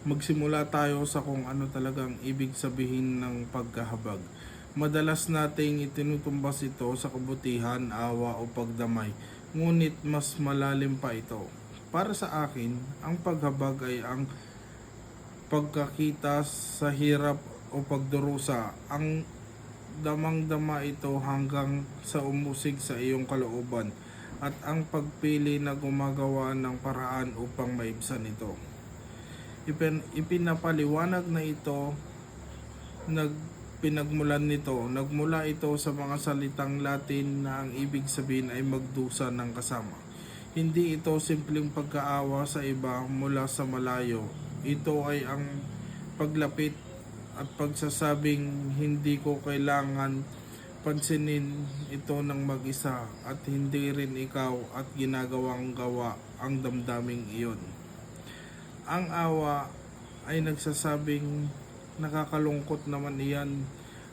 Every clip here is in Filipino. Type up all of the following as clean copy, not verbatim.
Magsimula tayo sa kung ano talagang ibig sabihin ng pagkahabag. Madalas nating itinutumbas ito sa kabutihan, awa o pagdamay, ngunit mas malalim pa ito. Para sa akin, ang paghabag ay ang pagkakita sa hirap o pagdurusa. Ang damang-dama ito hanggang sa umusig sa iyong kalooban at ang pagpili na gumagawa ng paraan upang maibsan ito. Ipinapaliwanag na ito, nagmula ito sa mga salitang Latin na ang ibig sabihin ay magdusa ng kasama. Hindi ito simpleng pagkaawa sa iba mula sa malayo. Ito ay ang paglapit at pagsasabing hindi ko kailangan pansinin ito ng mag-isa at hindi rin ikaw at ginagawang gawa ang damdaming iyon. Ang awa ay nagsasabing nakakalungkot naman iyan.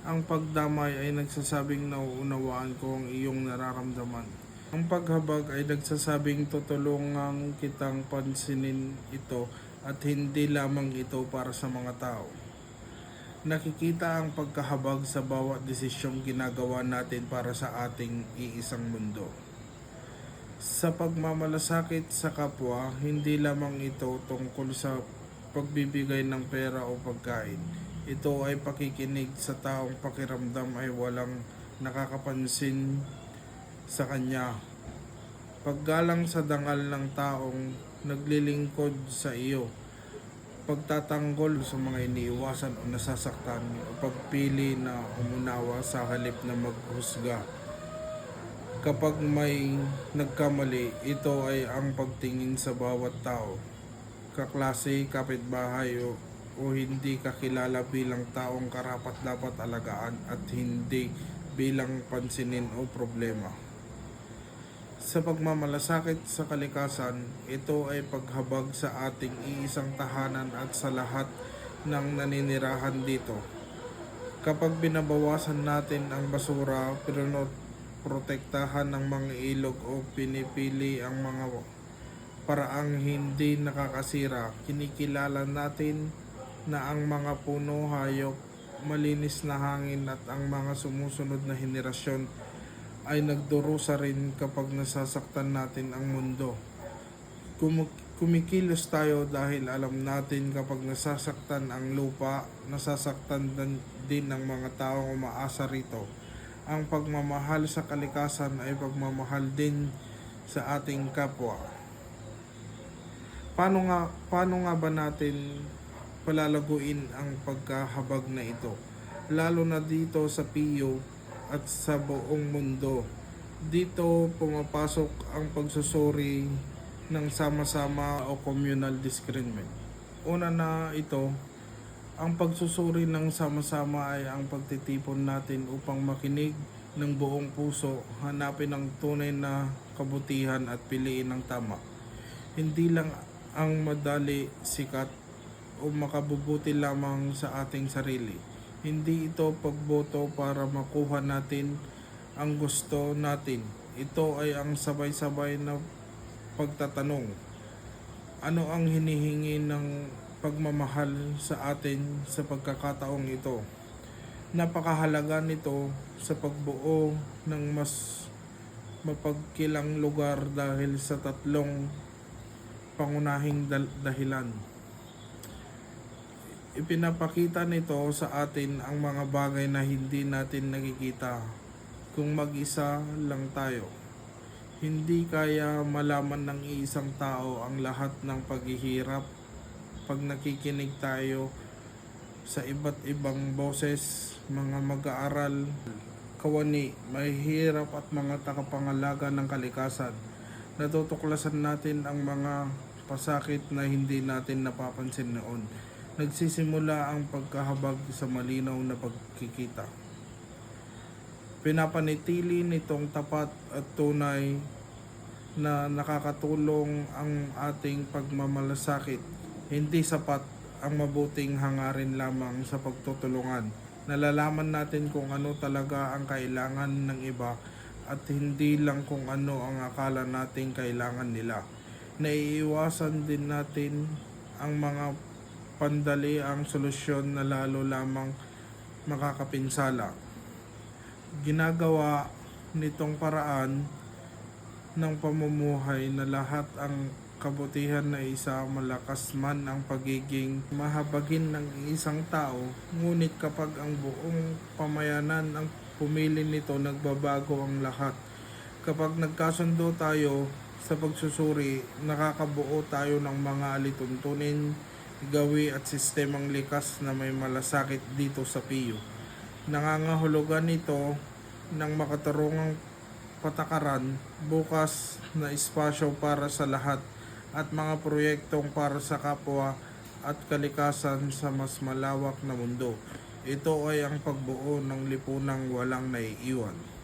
Ang pagdamay ay nagsasabing nauunawaan ko ang iyong nararamdaman. Ang paghabag ay nagsasabing tutulungan kitang pansinin ito at hindi lamang ito para sa mga tao. Nakikita ang pagkahabag sa bawat desisyong ginagawa natin para sa ating iisang mundo. Sa pagmamalasakit sa kapwa, hindi lamang ito tungkol sa pagbibigay ng pera o pagkain. Ito ay pakikinig sa taong pakiramdam ay walang nakakapansin sa kanya. Paggalang sa dangal ng taong naglilingkod sa iyo. Pagtatanggol sa mga iniiwasan o nasasaktan o pagpili na umunawa sa halip na maghusga. Kapag may nagkamali, ito ay ang pagtingin sa bawat tao, kaklase, kapitbahay o hindi kakilala bilang taong karapat-dapat alagaan at hindi bilang pansinin o problema. Sa pagmamalasakit sa kalikasan, ito ay paghabag sa ating iisang tahanan at sa lahat ng naninirahan dito. Kapag binabawasan natin ang basura, protektahan ng mga ilog o pinipili ang mga paraang hindi nakakasira, kinikilala natin na ang mga puno, hayop, malinis na hangin at ang mga sumusunod na henerasyon ay nagdurusa rin kapag nasasaktan natin ang mundo. Kumikilos tayo dahil alam natin kapag nasasaktan ang lupa, nasasaktan din ang mga taong umaasa rito. Ang pagmamahal sa kalikasan ay pagmamahal din sa ating kapwa. Paano nga ba natin palalaguin ang pagkahabag na ito? Lalo na dito sa PIO at sa buong mundo. Dito pumapasok ang pagsusuri ng sama-sama o communal discernment. Una na ito, ang pagsusuri ng sama-sama ay ang pagtitipon natin upang makinig ng buong puso, hanapin ang tunay na kabutihan at piliin ang tama. Hindi lang ang madali, sikat o makabubuti lamang sa ating sarili. Hindi ito pagboto para makuha natin ang gusto natin. Ito ay ang sabay-sabay na pagtatanong. Ano ang hinihingi ng pagmamahal sa atin sa pagkakataong ito? Napakahalaga nito sa pagbuo ng mas mapagkilang lugar dahil sa tatlong pangunahing dahilan. Ipinapakita nito sa atin ang mga bagay na hindi natin nakikita kung mag-isa lang tayo. Hindi kaya malaman ng isang tao ang lahat ng paghihirap pag nakikinig tayo sa iba't ibang boses, mga mag-aaral, kawani, mahihirap at mga takapangalaga ng kalikasan. Natutuklasan natin ang mga pasakit na hindi natin napapansin noon. Nagsisimula ang pagkahabag sa malinaw na pagkikita. Pinapanitili nitong tapat at tunay na nakakatulong ang ating pagmamalasakit. Hindi sapat ang mabuting hangarin lamang sa pagtutulungan. Nalalaman natin kung ano talaga ang kailangan ng iba at hindi lang kung ano ang akala nating kailangan nila. Naiiwasan din natin ang mga pandali ang solusyon na lalo lamang makakapinsala. Ginagawa nitong paraan ng pamumuhay na lahat ang kabutihan na isa, malakas man ang pagiging mahabagin ng isang tao, ngunit kapag ang buong pamayanan ang pumili nito, nagbabago ang lahat. Kapag nagkasundo tayo sa pagsusuri, nakakabuo tayo ng mga alituntunin, gawi at sistemang likas na may malasakit dito sa PIO. Nangangahulugan ito ng makatarungang patakaran, bukas na espasyo para sa lahat at mga proyektong para sa kapwa at kalikasan sa mas malawak na mundo. Ito ay ang pagbuo ng lipunang walang naiiwan.